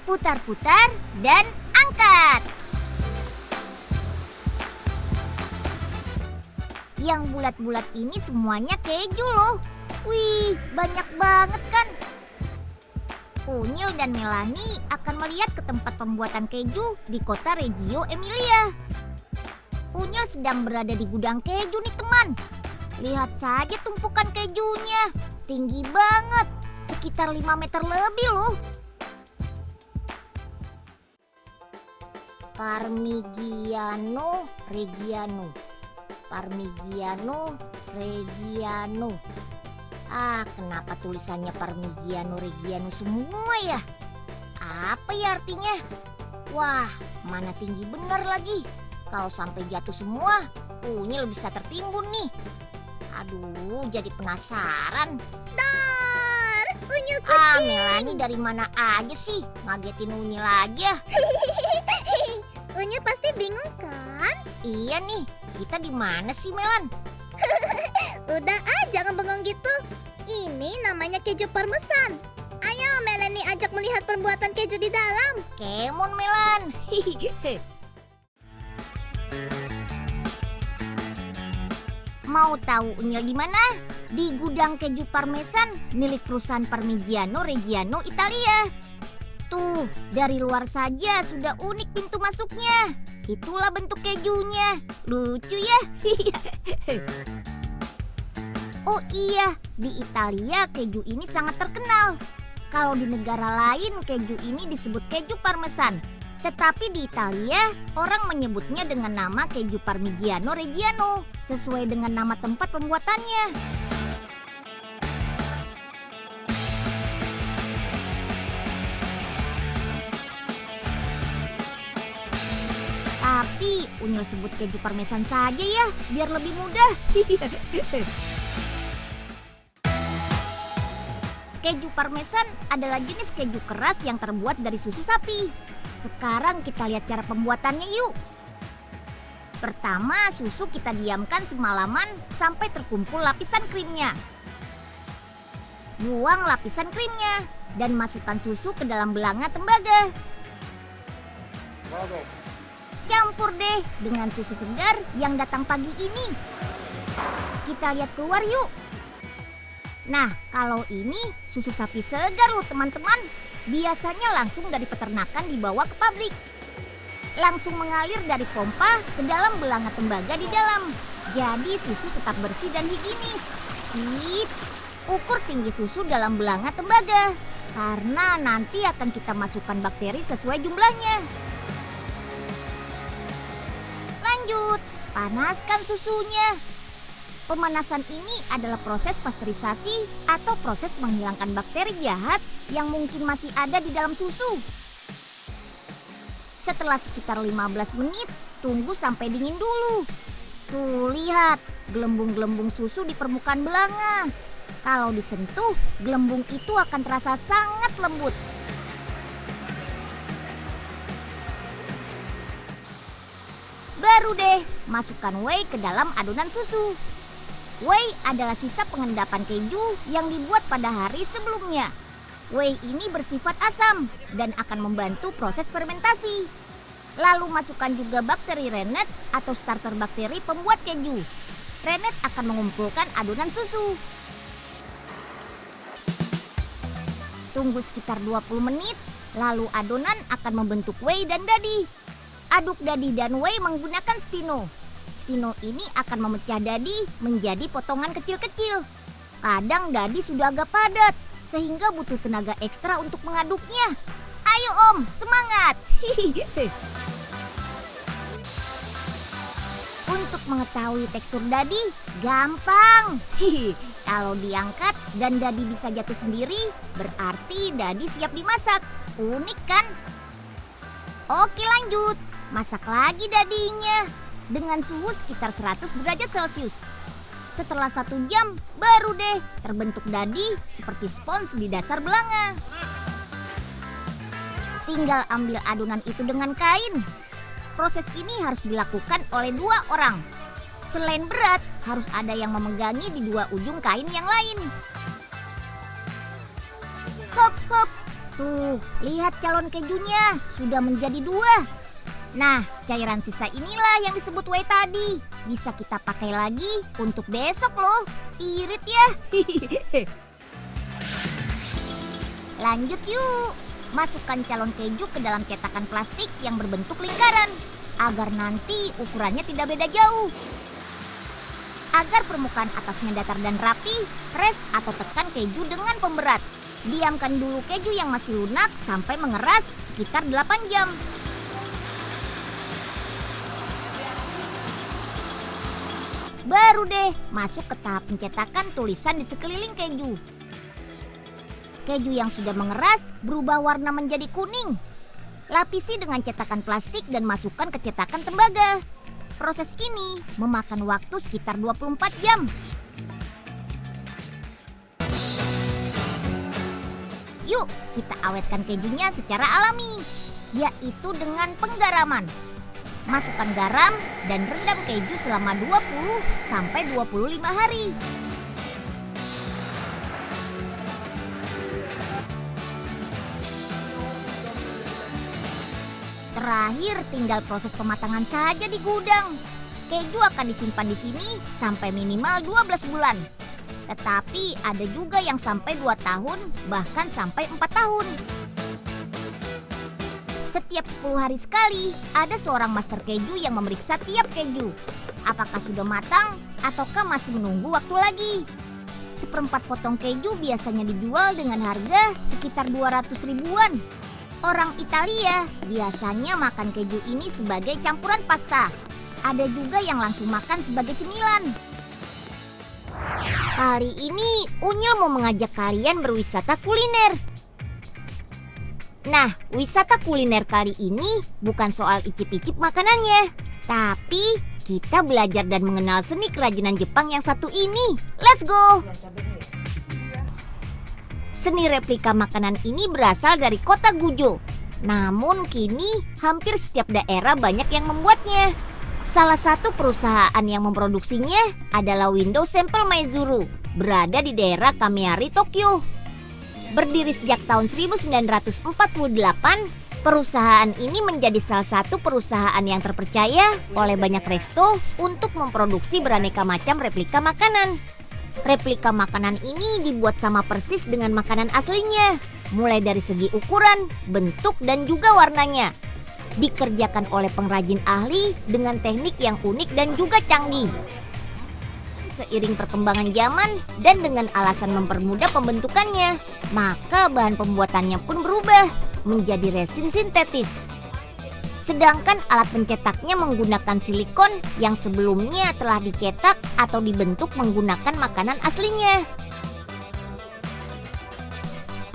putar-putar, dan angkat. Yang bulat-bulat ini semuanya keju loh. Wih, banyak banget kan? Unyil dan Melanie akan melihat ke tempat pembuatan keju di kota Reggio Emilia. Unyil sedang berada di gudang keju nih teman. Lihat saja tumpukan kejunya. Tinggi banget, sekitar 5 meter lebih loh. Parmigiano Reggiano. Parmigiano Reggiano. Kenapa tulisannya Parmigiano Reggiano semua ya? Apa ya artinya? Wah, mana tinggi bener lagi. Kalau sampai jatuh semua, Unyil bisa tertimbun nih. Aduh, jadi penasaran. Dar, Unyil kucing. Melanie dari mana aja sih? Ngagetin Unyil aja. Unyil pasti bingung kan? Iya nih, kita di mana sih Melan? Udah jangan bengong gitu. Ini namanya keju parmesan. Ayo Melanie ajak melihat pembuatan keju di dalam. Kemon Melan. Mau tahu Unyil di mana? Di gudang keju parmesan milik perusahaan Parmigiano Reggiano Italia. Tuh, dari luar saja sudah unik pintu masuknya. Itulah bentuk kejunya. Lucu ya? Oh iya, di Italia keju ini sangat terkenal. Kalau di negara lain keju ini disebut keju parmesan. Tetapi di Italia, orang menyebutnya dengan nama keju Parmigiano Reggiano, sesuai dengan nama tempat pembuatannya. Tapi Unyil sebut keju parmesan saja ya, biar lebih mudah. Keju parmesan adalah jenis keju keras yang terbuat dari susu sapi. Sekarang kita lihat cara pembuatannya yuk. Pertama, susu kita diamkan semalaman sampai terkumpul lapisan krimnya. Buang lapisan krimnya dan masukkan susu ke dalam belanga tembaga. Campur deh dengan susu segar yang datang pagi ini. Kita lihat keluar yuk. Nah, kalau ini susu sapi segar loh teman-teman. Biasanya langsung dari peternakan dibawa ke pabrik. Langsung mengalir dari pompa ke dalam belanga tembaga di dalam. Jadi susu tetap bersih dan higienis. Sip. Ukur tinggi susu dalam belanga tembaga. Karena nanti akan kita masukkan bakteri sesuai jumlahnya. Lanjut, panaskan susunya. Pemanasan ini adalah proses pasteurisasi atau proses menghilangkan bakteri jahat yang mungkin masih ada di dalam susu. Setelah sekitar 15 menit, tunggu sampai dingin dulu. Tuh lihat, gelembung-gelembung susu di permukaan belanga. Kalau disentuh, gelembung itu akan terasa sangat lembut. Baru deh, masukkan whey ke dalam adonan susu. Whey adalah sisa pengendapan keju yang dibuat pada hari sebelumnya. Whey ini bersifat asam dan akan membantu proses fermentasi. Lalu masukkan juga bakteri rennet atau starter bakteri pembuat keju. Rennet akan mengumpulkan adonan susu. Tunggu sekitar 20 menit, lalu adonan akan membentuk whey dan dadi. Aduk dadi dan whey menggunakan spino. Spino ini akan memecah dadi menjadi potongan kecil-kecil. Kadang dadi sudah agak padat, sehingga butuh tenaga ekstra untuk mengaduknya. Ayo Om, semangat! Untuk mengetahui tekstur dadi, gampang. Kalau diangkat dan dadi bisa jatuh sendiri, berarti dadi siap dimasak. Unik kan? Oke lanjut, masak lagi dadinya dengan suhu sekitar 100 derajat Celcius. Setelah 1 jam, baru deh terbentuk dadi seperti spons di dasar belanga. Tinggal ambil adonan itu dengan kain. Proses ini harus dilakukan oleh 2 orang. Selain berat, harus ada yang memegangi di 2 ujung kain yang lain. Hop hop, Tuh, lihat calon kejunya sudah menjadi 2. Nah, cairan sisa inilah yang disebut whey tadi. Bisa kita pakai lagi untuk besok loh. Irit ya. Lanjut yuk. Masukkan calon keju ke dalam cetakan plastik yang berbentuk lingkaran agar nanti ukurannya tidak beda jauh. Agar permukaan atasnya datar dan rapi, press atau tekan keju dengan pemberat. Diamkan dulu keju yang masih lunak sampai mengeras sekitar 8 jam. Baru deh masuk ke tahap pencetakan tulisan di sekeliling keju. Keju yang sudah mengeras berubah warna menjadi kuning. Lapisi dengan cetakan plastik dan masukkan ke cetakan tembaga. Proses ini memakan waktu sekitar 24 jam. Yuk, kita awetkan kejunya secara alami, yaitu dengan penggaraman. Masukkan garam dan rendam keju selama 20 sampai 25 hari. Terakhir tinggal proses pematangan saja di gudang. Keju akan disimpan di sini sampai minimal 12 bulan. Tetapi ada juga yang sampai 2 tahun, bahkan sampai 4 tahun. Setiap 10 hari sekali, ada seorang master keju yang memeriksa tiap keju. Apakah sudah matang ataukah masih menunggu waktu lagi. Seperempat potong keju biasanya dijual dengan harga sekitar 200 ribuan. Orang Italia biasanya makan keju ini sebagai campuran pasta. Ada juga yang langsung makan sebagai cemilan. Hari ini Unyil mau mengajak kalian berwisata kuliner. Nah, wisata kuliner kali ini bukan soal icip-icip makanannya, tapi kita belajar dan mengenal seni kerajinan Jepang yang satu ini. Let's go! Seni replika makanan ini berasal dari kota Gujo. Namun kini hampir setiap daerah banyak yang membuatnya. Salah satu perusahaan yang memproduksinya adalah Window Sample Maizuru, berada di daerah Kameari, Tokyo. Berdiri sejak tahun 1948, perusahaan ini menjadi salah satu perusahaan yang terpercaya oleh banyak resto untuk memproduksi beraneka macam replika makanan. Replika makanan ini dibuat sama persis dengan makanan aslinya, mulai dari segi ukuran, bentuk, dan juga warnanya. Dikerjakan oleh pengrajin ahli dengan teknik yang unik dan juga canggih. Seiring perkembangan zaman dan dengan alasan mempermudah pembentukannya, maka bahan pembuatannya pun berubah menjadi resin sintetis. Sedangkan alat pencetaknya menggunakan silikon yang sebelumnya telah dicetak atau dibentuk menggunakan makanan aslinya.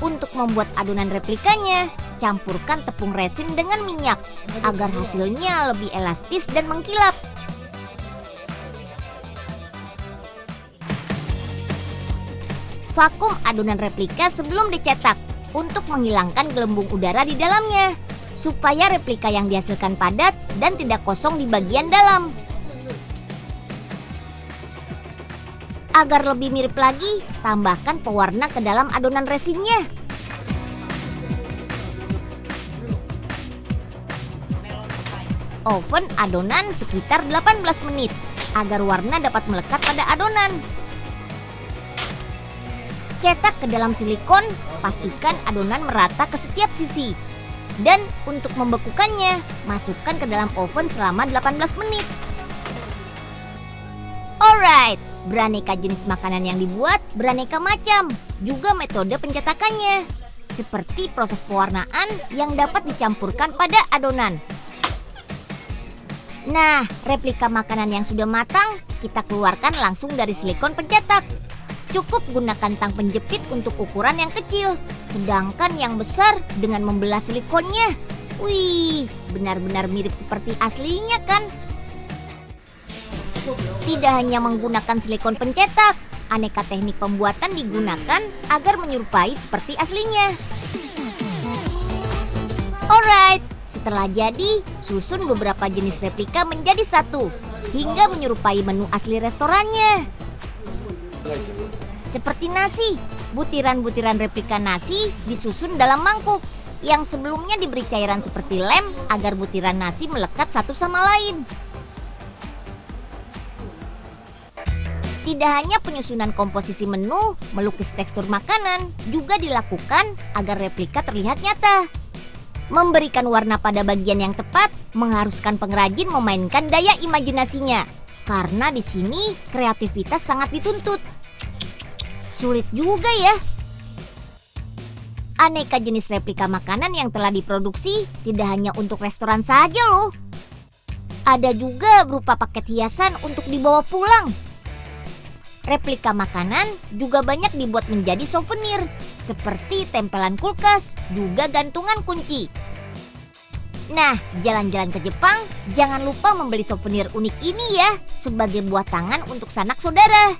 Untuk membuat adonan replikanya, campurkan tepung resin dengan minyak agar hasilnya lebih elastis dan mengkilap. Vakum adonan replika sebelum dicetak untuk menghilangkan gelembung udara di dalamnya, supaya replika yang dihasilkan padat dan tidak kosong di bagian dalam. Agar lebih mirip lagi, tambahkan pewarna ke dalam adonan resinnya. Oven adonan sekitar 18 menit agar warna dapat melekat pada adonan. Cetak ke dalam silikon, pastikan adonan merata ke setiap sisi. Dan untuk membekukannya, masukkan ke dalam oven selama 18 menit. Alright, beraneka jenis makanan yang dibuat beraneka macam, juga metode pencetakannya. Seperti proses pewarnaan yang dapat dicampurkan pada adonan. Nah, replika makanan yang sudah matang, kita keluarkan langsung dari silikon pencetak. Cukup gunakan tang penjepit untuk ukuran yang kecil, sedangkan yang besar dengan membelah silikonnya. Wih, benar-benar mirip seperti aslinya kan? Tidak hanya menggunakan silikon pencetak, aneka teknik pembuatan digunakan agar menyerupai seperti aslinya. Alright, setelah jadi, susun beberapa jenis replika menjadi satu, hingga menyerupai menu asli restorannya. Seperti nasi, butiran-butiran replika nasi disusun dalam mangkuk yang sebelumnya diberi cairan seperti lem agar butiran nasi melekat satu sama lain. Tidak hanya penyusunan komposisi menu, melukis tekstur makanan juga dilakukan agar replika terlihat nyata. Memberikan warna pada bagian yang tepat mengharuskan pengrajin memainkan daya imajinasinya. Karena di sini kreativitas sangat dituntut. Sulit juga ya. Aneka jenis replika makanan yang telah diproduksi tidak hanya untuk restoran saja loh. Ada juga berupa paket hiasan untuk dibawa pulang. Replika makanan juga banyak dibuat menjadi souvenir, seperti tempelan kulkas, juga gantungan kunci. Nah, jalan-jalan ke Jepang, jangan lupa membeli souvenir unik ini ya, sebagai buah tangan untuk sanak saudara.